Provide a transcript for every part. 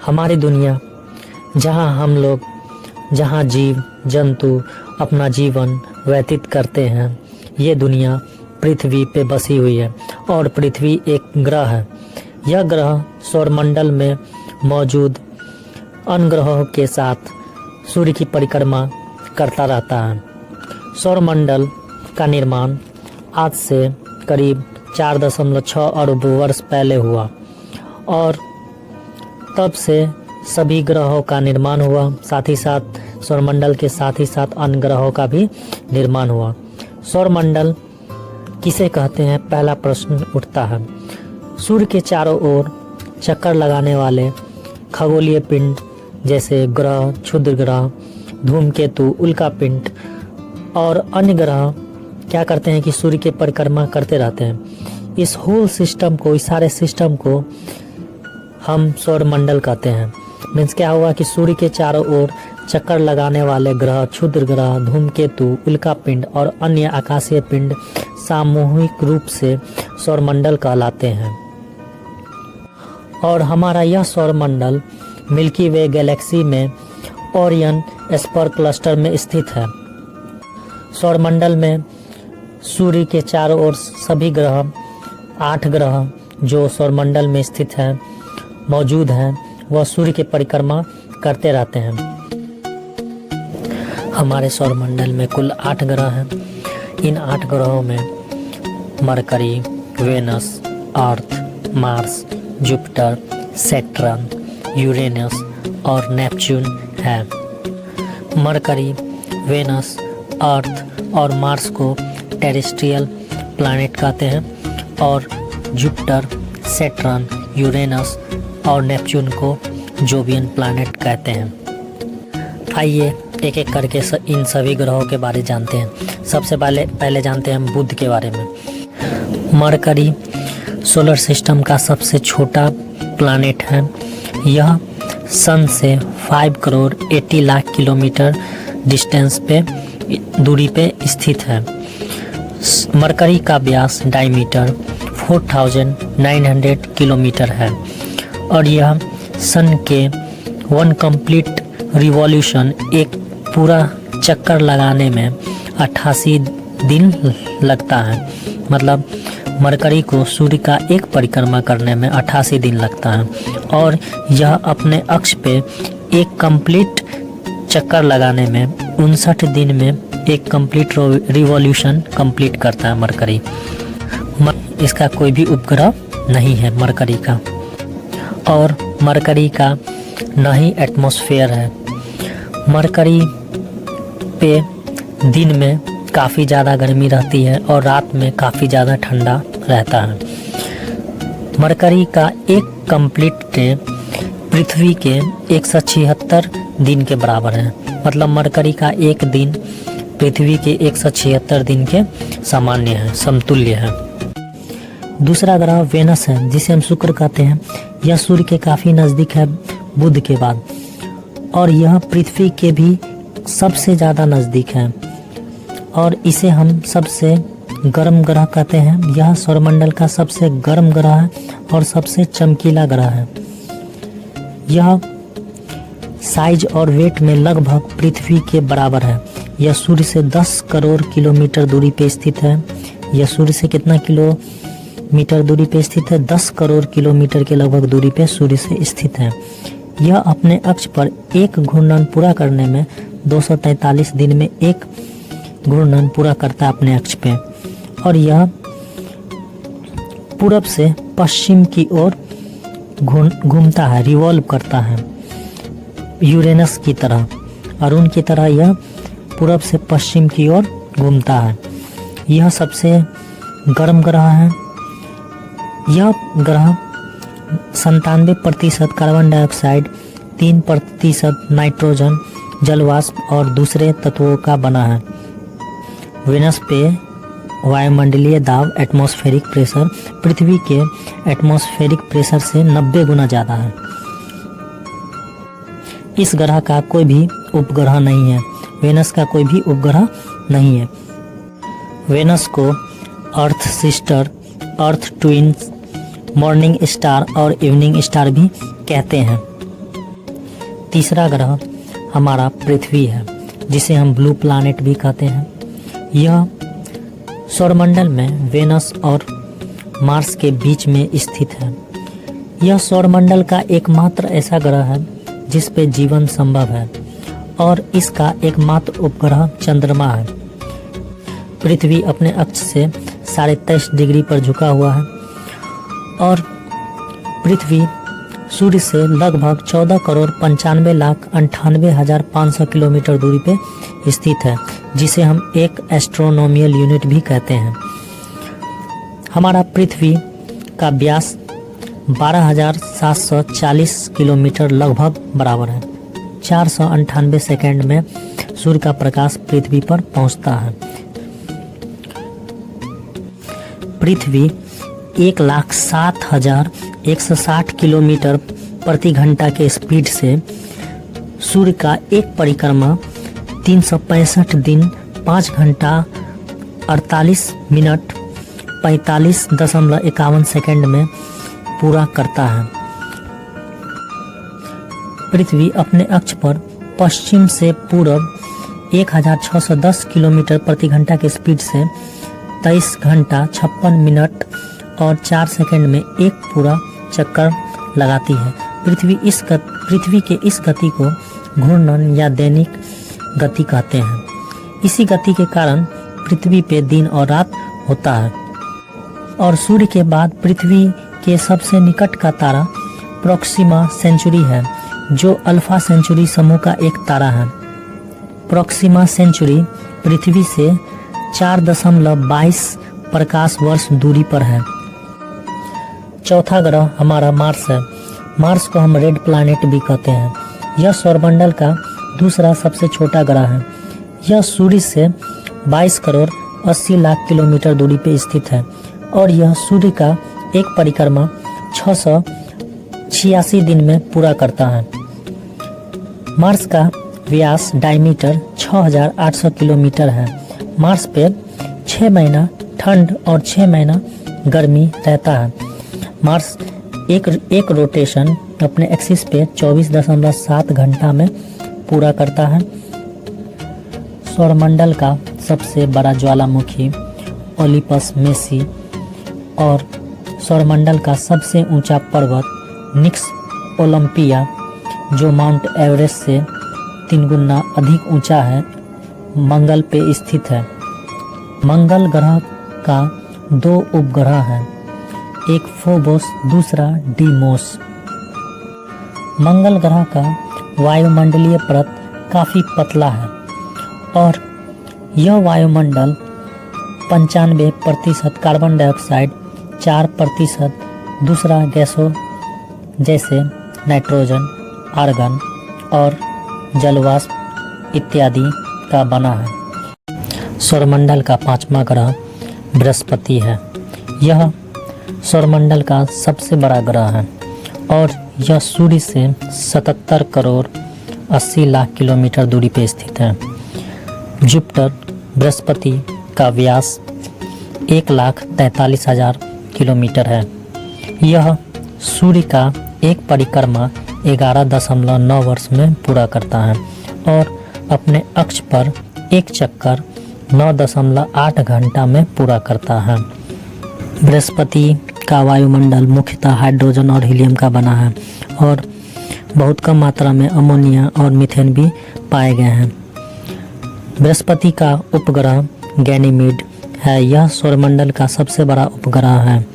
हमारी दुनिया, जहाँ जीव जंतु अपना जीवन व्यतीत करते हैं, ये दुनिया पृथ्वी पे बसी हुई है और पृथ्वी एक ग्रह है। यह ग्रह सौरमंडल में मौजूद अन्य ग्रहों के साथ सूर्य की परिक्रमा करता रहता है। सौरमंडल का निर्माण आज से करीब 4.6 अरब वर्ष पहले हुआ और तब से सभी ग्रहों का निर्माण हुआ। साथ ही साथ सौरमंडल के साथ ही साथ अन्य ग्रहों का भी निर्माण हुआ। सौरमंडल किसे कहते हैं, पहला प्रश्न उठता है। सूर्य के चारों ओर चक्कर लगाने वाले खगोलीय पिंड जैसे ग्रह, क्षुद्र ग्रह, धूमकेतु, उल्कापिंड और अन्य ग्रह क्या करते हैं कि सूर्य की परिक्रमा करते रहते हैं। इस होल सिस्टम को, इस सारे सिस्टम को हम सौरमंडल कहते हैं। मीन्स क्या हुआ कि सूर्य के चारों ओर चक्कर लगाने वाले ग्रह, क्षुद्र ग्रह, धूमकेतु, उल्कापिंड और अन्य आकाशीय पिंड सामूहिक रूप से सौरमंडल कहलाते हैं। और हमारा यह सौरमंडल मिल्की वे गैलेक्सी में ओरियन स्पर क्लस्टर में स्थित है। सौरमंडल में सूर्य के चारों ओर सभी ग्रह, 8 ग्रह जो सौरमंडल में स्थित है मौजूद हैं, वह सूर्य की परिक्रमा करते रहते हैं। हमारे सौरमंडल में कुल 8 ग्रह हैं। इन 8 ग्रहों में मरकरी, वेनस, अर्थ, मार्स, जुपिटर, सैटर्न, यूरेनस और नेपच्यून है। मरकरी, वेनस, अर्थ और मार्स को टेरेस्ट्रियल प्लैनेट कहते हैं और जुपिटर, सैटर्न, यूरेनस और नेपच्यून को जोवियन प्लैनेट कहते हैं। आइए एक एक करके इन सभी ग्रहों के बारे जानते हैं। सबसे पहले जानते हैं हम बुध के बारे में। मरकरी सोलर सिस्टम का सबसे छोटा प्लैनेट है। यह सन से 5 करोड़ 80 लाख किलोमीटर डिस्टेंस पे दूरी पे स्थित है। मरकरी का व्यास डायमीटर 4900 किलोमीटर है और यह सन के 1 कंप्लीट रिवॉल्यूशन, एक पूरा चक्कर लगाने में 88 दिन लगता है। मतलब मरकरी को सूर्य का एक परिक्रमा करने में 88 दिन लगता है और यह अपने अक्ष पे एक कंप्लीट चक्कर लगाने में 59 दिन में एक कंप्लीट रिवॉल्यूशन कंप्लीट करता है मरकरी। इसका कोई भी उपग्रह नहीं है मरकरी का और मरकरी का न ही एटमॉस्फेयर है। मरकरी पे दिन में काफ़ी ज़्यादा गर्मी रहती है और रात में काफ़ी ज़्यादा ठंडा रहता है। मरकरी का एक कंप्लीट डे पृथ्वी के 176 दिन के बराबर है। मतलब मरकरी का एक दिन पृथ्वी के 176 दिन के सामान्य है, समतुल्य है। दूसरा ग्रह वेनस है, जिसे हम शुक्र कहते हैं। यह सूर्य के काफ़ी नज़दीक है बुध के बाद और यह पृथ्वी के भी सबसे ज़्यादा नज़दीक है और इसे हम सबसे गर्म ग्रह कहते हैं। यह सौरमंडल का सबसे गर्म ग्रह है और सबसे चमकीला ग्रह है। यह साइज और वेट में लगभग पृथ्वी के बराबर है। यह सूर्य से 10 करोड़ किलोमीटर दूरी पे स्थित है। यह सूर्य से कितना किलोमीटर दूरी पे स्थित है? 10 करोड़ किलोमीटर के लगभग दूरी पे सूर्य से स्थित है। यह अपने अक्ष पर एक घूर्णन पूरा करने में 243 दिन में एक घूर्णन पूरा करता है अपने अक्ष पे और यह पूरब से पश्चिम की ओर घूमता है, रिवॉल्व करता है यूरेनस की तरह। अरुण की तरह यह पूरब से पश्चिम की ओर घूमता है। यह सबसे गर्म ग्रह है। यह ग्रह 97% कार्बन डाइऑक्साइड, 3% नाइट्रोजन, जलवाष्प और दूसरे तत्वों का बना है। वेनस पे वायुमंडलीय दाब, एटमॉस्फेरिक प्रेशर पृथ्वी के एटमॉस्फेरिक प्रेशर से 90 गुना ज़्यादा है। इस ग्रह का कोई भी उपग्रह नहीं है। वेनस का कोई भी उपग्रह नहीं है। वेनस को अर्थ सिस्टर, अर्थ ट्विंस, मॉर्निंग स्टार और इवनिंग स्टार भी कहते हैं। तीसरा ग्रह हमारा पृथ्वी है, जिसे हम ब्लू प्लैनेट भी कहते हैं। यह सौरमंडल में वेनस और मार्स के बीच में स्थित है। यह सौरमंडल का एकमात्र ऐसा ग्रह है जिस पे जीवन संभव है और इसका एकमात्र उपग्रह चंद्रमा है। पृथ्वी अपने अक्ष से 23.5 डिग्री पर झुका हुआ है और पृथ्वी सूर्य से लगभग 14,95,98,500 किलोमीटर दूरी पे स्थित है, जिसे हम एक एस्ट्रोनॉमिकल यूनिट भी कहते हैं। हमारा पृथ्वी का व्यास 12,740 किलोमीटर लगभग बराबर है। 498 सेकेंड में सूर्य का प्रकाश पृथ्वी पर पहुंचता है। पृथ्वी 1,07,160 किलोमीटर प्रति घंटा के स्पीड से सूर्य का एक परिक्रमा 365 दिन 5 घंटा 48 मिनट 45.51 सेकेंड में पूरा करता है। पृथ्वी अपने अक्ष पर पश्चिम से पूरब 1,610 किलोमीटर प्रति घंटा के स्पीड से 23 घंटा 56 मिनट और 4 सेकेंड में एक पूरा चक्कर लगाती है। पृथ्वी के इस गति को घूर्णन या दैनिक गति कहते हैं। इसी गति के कारण पृथ्वी पे दिन और रात होता है। और सूर्य के बाद पृथ्वी के सबसे निकट का तारा प्रोक्सिमा सेंचुरी है, जो अल्फा सेंचुरी समूह का एक तारा है। प्रोक्सिमा सेंचुरी पृथ्वी से 4.22 प्रकाश वर्ष दूरी पर है। चौथा ग्रह हमारा मार्स है। मार्स को हम रेड प्लैनेट भी कहते हैं। यह सौरमंडल का दूसरा सबसे छोटा ग्रह है। यह सूर्य से 22 करोड़ 80 लाख किलोमीटर दूरी पर स्थित है और यह सूर्य का एक परिक्रमा 686 दिन में पूरा करता है। मार्स का व्यास डायमीटर 6,800 किलोमीटर है। मार्स पे 6 महीना ठंड और 6 महीना गर्मी रहता है। मार्स एक रोटेशन अपने एक्सिस पे 24.7 घंटा में पूरा करता है। सौरमंडल का सबसे बड़ा ज्वालामुखी ओलिपस मेसी और सौरमंडल का सबसे ऊंचा पर्वत निक्स ओलंपिया, जो माउंट एवरेस्ट से 3 गुना अधिक ऊंचा है, मंगल पे स्थित है। मंगल ग्रह का 2 उपग्रह हैं, एक फोबोस, दूसरा डीमोस। मंगल ग्रह का वायुमंडलीय परत काफ़ी पतला है और यह वायुमंडल 95% कार्बन डाइऑक्साइड, 4% दूसरा गैसों जैसे नाइट्रोजन, आर्गन और जलवाष्प इत्यादि का बना है। सौरमंडल का 5वां ग्रह बृहस्पति है। यह सौरमंडल का सबसे बड़ा ग्रह है और यह सूर्य से 77 करोड़ 80 लाख किलोमीटर दूरी पर स्थित है। जुपिटर बृहस्पति का व्यास 1,43,000 किलोमीटर है। यह सूर्य का एक परिक्रमा 11.9 वर्ष में पूरा करता है और अपने अक्ष पर एक चक्कर 9.8 घंटा में पूरा करता है। बृहस्पति का वायुमंडल मुख्यतः हाइड्रोजन और हीलियम का बना है और बहुत कम मात्रा में अमोनिया और मीथेन भी पाए गए हैं। बृहस्पति का उपग्रह गैनीमीड है। यह सौरमंडल का सबसे बड़ा उपग्रह है।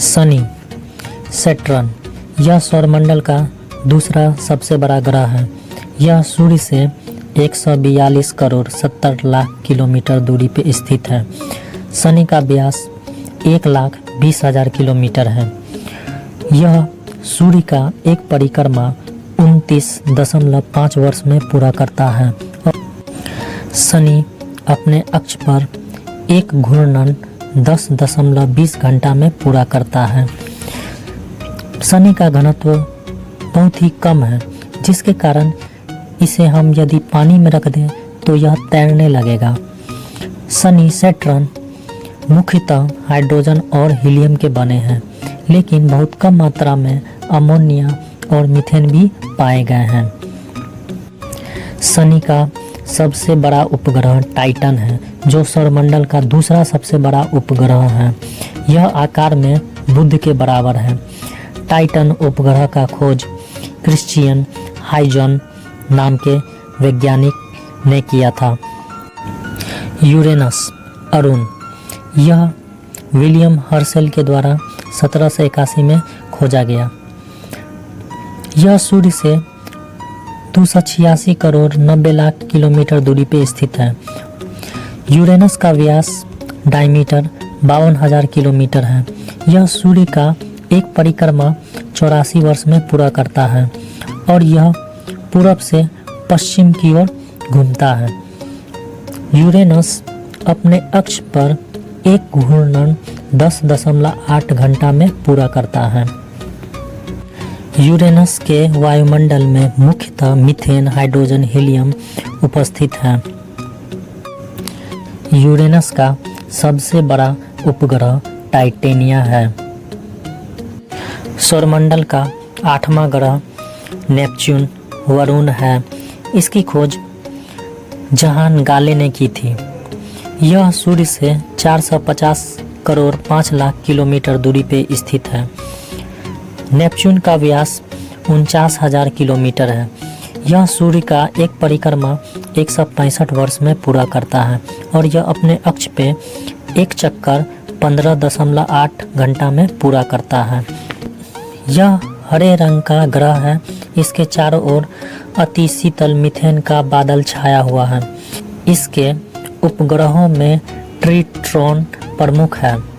शनि सैटर्न, यह सौरमंडल का दूसरा सबसे बड़ा ग्रह है। यह सूर्य से 142 करोड़ 70 लाख किलोमीटर दूरी पर स्थित है। शनि का व्यास 1,20,000 किलोमीटर है। यह सूर्य का एक परिक्रमा 29.5 वर्ष में पूरा करता है और शनि अपने अक्ष पर एक घूर्णन 10.20 घंटा में पूरा करता है। शनि का घनत्व बहुत ही कम है, जिसके कारण इसे हम यदि पानी में रख दें तो यह तैरने लगेगा। शनि सैटर्न मुख्यतः हाइड्रोजन और हीलियम के बने हैं, लेकिन बहुत कम मात्रा में अमोनिया और मीथेन भी पाए गए हैं। शनि का सबसे बड़ा उपग्रह टाइटन है, जो सौरमंडल का दूसरा सबसे बड़ा उपग्रह है। यह आकार में बुध के बराबर है। टाइटन उपग्रह का खोज क्रिश्चियन हाइजन नाम के वैज्ञानिक ने किया था। यूरेनस अरुण, यह विलियम हर्शेल के द्वारा 1781 में खोजा गया। यह सूर्य से 286 करोड़ 90 लाख किलोमीटर दूरी पे स्थित है। यूरेनस का व्यास डायमीटर 52,000 किलोमीटर है। यह सूर्य का एक परिक्रमा 84 वर्ष में पूरा करता है और यह पूरब से पश्चिम की ओर घूमता है। यूरेनस अपने अक्ष पर एक घूर्णन 10.8 घंटा में पूरा करता है। यूरेनस के वायुमंडल में मुख्यतः मीथेन, हाइड्रोजन, हीलियम उपस्थित है। यूरेनस का सबसे बड़ा उपग्रह टाइटेनिया है। सौरमंडल का 8वां ग्रह नेपच्यून वरुण है। इसकी खोज जहान गाले ने की थी। यह सूर्य से 450 करोड़ 5 लाख किलोमीटर दूरी पे स्थित है। नेपच्यून का व्यास 49,000 किलोमीटर है। यह सूर्य का एक परिक्रमा 165 वर्ष में पूरा करता है और यह अपने अक्ष पे एक चक्कर 15.8 घंटा में पूरा करता है। यह हरे रंग का ग्रह है। इसके चारों ओर अति शीतल मीथेन का बादल छाया हुआ है। इसके उपग्रहों में ट्रिटोन प्रमुख है।